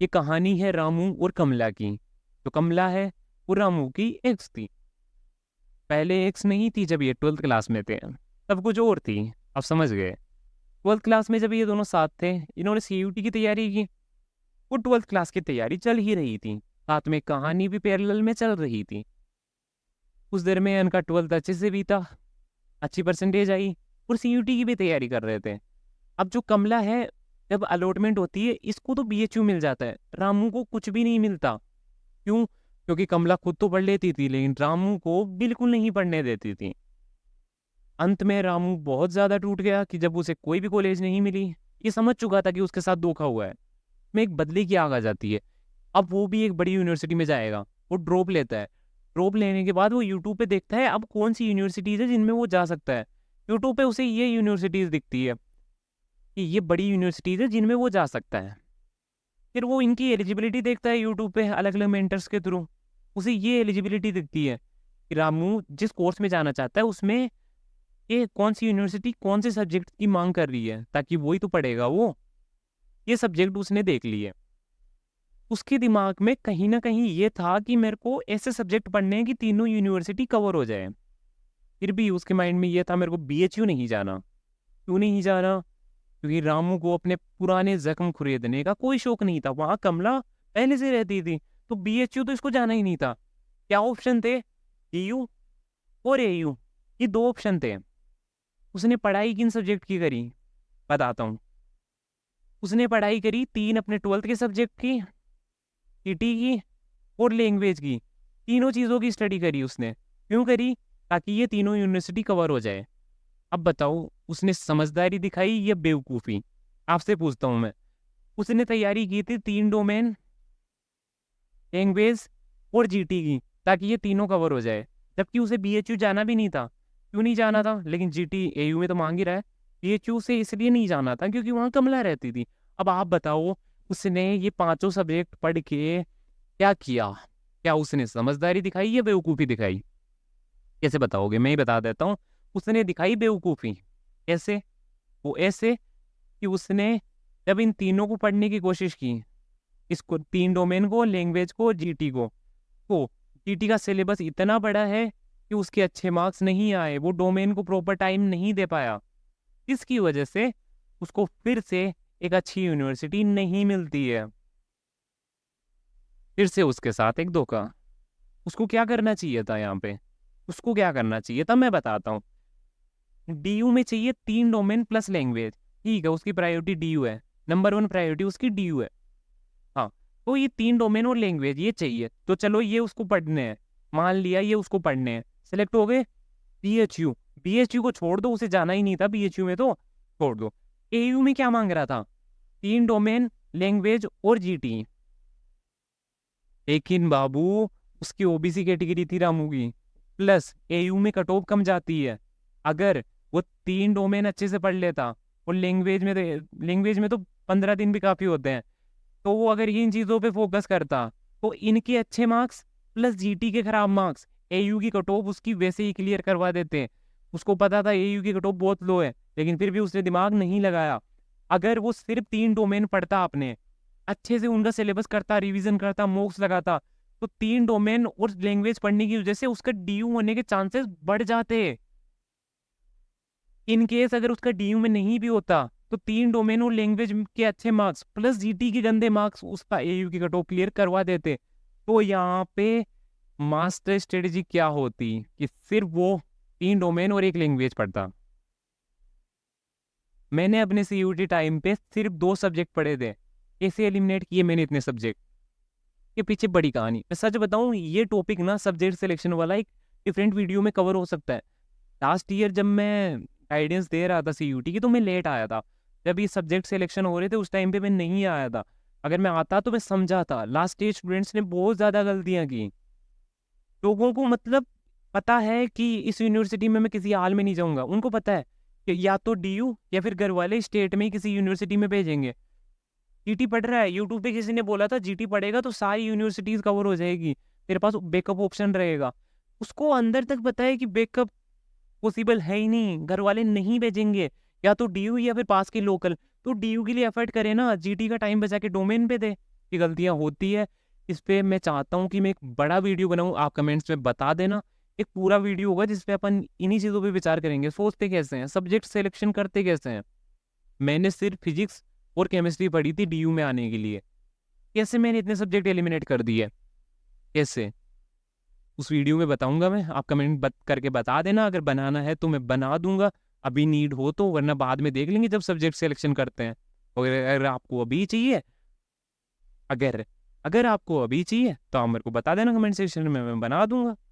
ये कहानी है रामू और कमला की। तो कमला है वो रामू की एक्स थी। पहले एक्स नहीं थी जब ये 12th क्लास में थे, तब कुछ और थी। अब समझ गए। 12th क्लास में जब ये दोनों साथ थे, इन्होंने सीयूटी की तैयारी की। वो 12th क्लास की तैयारी चल ही रही थी, साथ में कहानी भी पैरेलल में चल रही थी। उस देर में इनका 12th अच्छे से बीता, अच्छी परसेंटेज आई और सीयूटी की भी तैयारी कर रहे थे। अब जो कमला है, जब अलॉटमेंट होती है इसको तो बीएचयू मिल जाता है, रामू को कुछ भी नहीं मिलता। क्यों? क्योंकि कमला खुद तो पढ़ लेती थी लेकिन रामू को बिल्कुल नहीं पढ़ने देती थी। अंत में रामू बहुत ज्यादा टूट गया कि जब उसे कोई भी कॉलेज नहीं मिली, ये समझ चुका था कि उसके साथ धोखा हुआ है। में एक बदले की आग आ जाती है। अब वो भी एक बड़ी यूनिवर्सिटी में जाएगा। वो ड्रॉप लेता है। ड्रॉप लेने के बाद वो यूट्यूब पे देखता है अब कौन सी यूनिवर्सिटीज है जिनमें वो जा सकता है। यूट्यूब पे उसे ये यूनिवर्सिटीज दिखती है कि ये बड़ी यूनिवर्सिटीज है जिनमें वो जा सकता है। फिर वो इनकी एलिजिबिलिटी देखता है यूट्यूब पे अलग अलग मेंटर्स के थ्रू। उसे ये एलिजिबिलिटी दिखती है कि रामू जिस कोर्स में जाना चाहता है उसमें ये कौन सी यूनिवर्सिटी कौन से सब्जेक्ट की मांग कर रही है, ताकि वही तो पढ़ेगा वो। ये सब्जेक्ट उसने देख लिए। उसके दिमाग में कहीं ना कहीं ये था कि मेरे को ऐसे सब्जेक्ट पढ़ने हैं कि तीनों यूनिवर्सिटी कवर हो जाए। फिर भी उसके माइंड में ये था मेरे को बीएचयू नहीं जाना। क्यों नहीं जाना? क्योंकि रामू को अपने पुराने जख्म खरीदने का कोई शौक नहीं था। वहां कमला पहले से रहती थी, तो बीएचयू तो इसको जाना ही नहीं था। क्या ऑप्शन थे? टीयू और एयू, ये दो ऑप्शन थे। उसने पढ़ाई किन सब्जेक्ट की करी? बताता हूँ। उसने पढ़ाई करी तीन अपने 12th के सब्जेक्ट की, ईटी की और लैंग्वेज की। तीनों चीज़ों की स्टडी करी उसने। क्यों करी? ताकि ये तीनों यूनिवर्सिटी कवर हो जाए। अब बताओ, उसने समझदारी दिखाई या बेवकूफ़ी? आपसे पूछता हूँ मैं। उसने तैयारी की थी तीन डोमेन, लैंग्वेज और जीटी की, ताकि ये तीनों कवर हो जाए। जबकि उसे बीएचयू जाना भी नहीं था। क्यों नहीं जाना था? लेकिन जीटी एयू में तो मांग ही रहा है। बीएचयू से इसलिए नहीं जाना था क्योंकि वहां कमला रहती थी। अब आप बताओ, उसने ये पांचों सब्जेक्ट पढ़ के क्या किया? क्या उसने समझदारी दिखाई या बेवकूफ़ी दिखाई? कैसे बताओगे? मैं ही बता देता हूँ। उसने दिखाई बेवकूफ़ी। कैसे? वो ऐसे कि उसने जब इन तीनों को पढ़ने की कोशिश की, इसको तीन डोमेन को, लैंग्वेज को, जीटी को, तो जीटी का सिलेबस इतना बड़ा है कि उसके अच्छे मार्क्स नहीं आए। वो डोमेन को प्रॉपर टाइम नहीं दे पाया। इसकी वजह से उसको फिर से एक अच्छी यूनिवर्सिटी नहीं मिलती है। फिर से उसके साथ एक धोखा। उसको क्या करना चाहिए था यहाँ पे? उसको क्या करना चाहिए था मैं बताता हूँ। डीयू में चाहिए तीन डोमेन प्लस लैंग्वेज। ठीक है, उसकी प्रायोरिटी डीयू है। नंबर 1 प्रायोरिटी उसकी डीयू है। हाँ, तो ये तीन डोमेन और लैंग्वेज ये चाहिए, तो चलो ये उसको पढ़ने हैं। मान लिया ये उसको पढ़ने हैं, सेलेक्ट हो गए। बीएचयू, बीएचयू को छोड़ दो, उसे जाना ही नहीं था बीएचयू में, तो छोड़ दो। एयू में क्या मांग रहा था? तीन डोमेन, लैंग्वेज और जीटी। लेकिन बाबू, उसकी ओबीसी कैटेगरी थी रामू की, प्लस एयू में कट ऑफ कम जाती है। अगर वो तीन डोमेन अच्छे से पढ़ लेता, और लैंग्वेज में तो 15 दिन भी काफी होते हैं, तो वो अगर इन चीजों पे फोकस करता तो इनके अच्छे मार्क्स प्लस जीटी के खराब मार्क्स एयू की कट ऑफ उसकी वैसे ही क्लियर करवा देते। उसको पता था एयू की कट ऑफ बहुत लो है, लेकिन फिर भी उसने दिमाग नहीं लगाया। अगर वो सिर्फ तीन डोमेन पढ़ता, अपने अच्छे से उनका सिलेबस करता, रिवीजन करता, मॉक्स लगाता, तो तीन डोमेन और लैंग्वेज पढ़ने की वजह से उसका डीयू होने के चांसेस बढ़ जाते। इन केस अगर उसका डीयू में नहीं भी होता, तो तीन डोमेन और लैंग्वेज के अच्छे मार्क्स प्लस जीटी के गंदे मार्क्स उसका एयू की कट ऑफ क्लियर करवा देते। तो यहाँ पे मास्टर स्ट्रेटेजी क्या होती कि सिर्फ वो तीन डोमेन और एक लैंग्वेज पढ़ता। मैंने अपने सीयूटी टाइम पे सिर्फ 2 सब्जेक्ट पढ़े थे। कैसे एलिमिनेट किए मैंने इतने सब्जेक्ट? के पीछे बड़ी कहानी। मैं सच बताऊं, ये टॉपिक ना सब्जेक्ट सिलेक्शन वाला एक डिफरेंट वीडियो में कवर हो सकता है। लास्ट ईयर जब मैं गाइडेंस दे रहा था सीयूटी की, तो मैं लेट आया था। जब ये सब्जेक्ट सिलेक्शन हो रहे थे उस टाइम पे मैं नहीं आया था। अगर मैं आता तो मैं समझा था। लास्ट स्टेज स्टूडेंट्स ने बहुत ज्यादा गलतियां की। लोगों को मतलब पता है कि इस यूनिवर्सिटी में मैं किसी हाल में नहीं जाऊंगा। उनको पता है कि या तो डीयू या फिर घर वाले स्टेट में ही किसी यूनिवर्सिटी में भेजेंगे। जीटी पढ़ रहा है, यूट्यूब पे किसी ने बोला था जीटी पढ़ेगा तो सारी यूनिवर्सिटीज कवर हो जाएगी, तेरे पास बैकअप ऑप्शन रहेगा। उसको अंदर तक पता है कि बैकअप पॉसिबल है ही नहीं, घर वाले नहीं भेजेंगे। या तो डीयू या फिर पास की लोकल। तो डीयू के लिए एफर्ट करे ना, जीटी का टाइम बचा के डोमेन पे दे। ये गलतियाँ होती है। इस पे मैं चाहता हूँ कि मैं एक बड़ा वीडियो बनाऊँ, आप कमेंट्स में बता देना। एक पूरा वीडियो होगा जिस पे अपन इन्हीं चीज़ों पे विचार करेंगे, सोचते कैसे हैं, सब्जेक्ट सिलेक्शन करते कैसे हैं। मैंने सिर्फ फिजिक्स और केमिस्ट्री पढ़ी थी डीयू में आने के लिए, कैसे मैंने इतने सब्जेक्ट एलिमिनेट कर दिए, कैसे? उस वीडियो में बताऊँगा मैं, आप कमेंट करके बता देना, अगर बनाना है तो मैं बना दूँगा, अभी नीड हो तो, वरना बाद में देख लेंगे जब सब्जेक्ट सिलेक्शन करते हैं। और अगर आपको अभी चाहिए, अगर अगर आपको अभी चाहिए तो आप मेरे को बता देना कमेंट सेक्शन में, मैं बना दूँगा।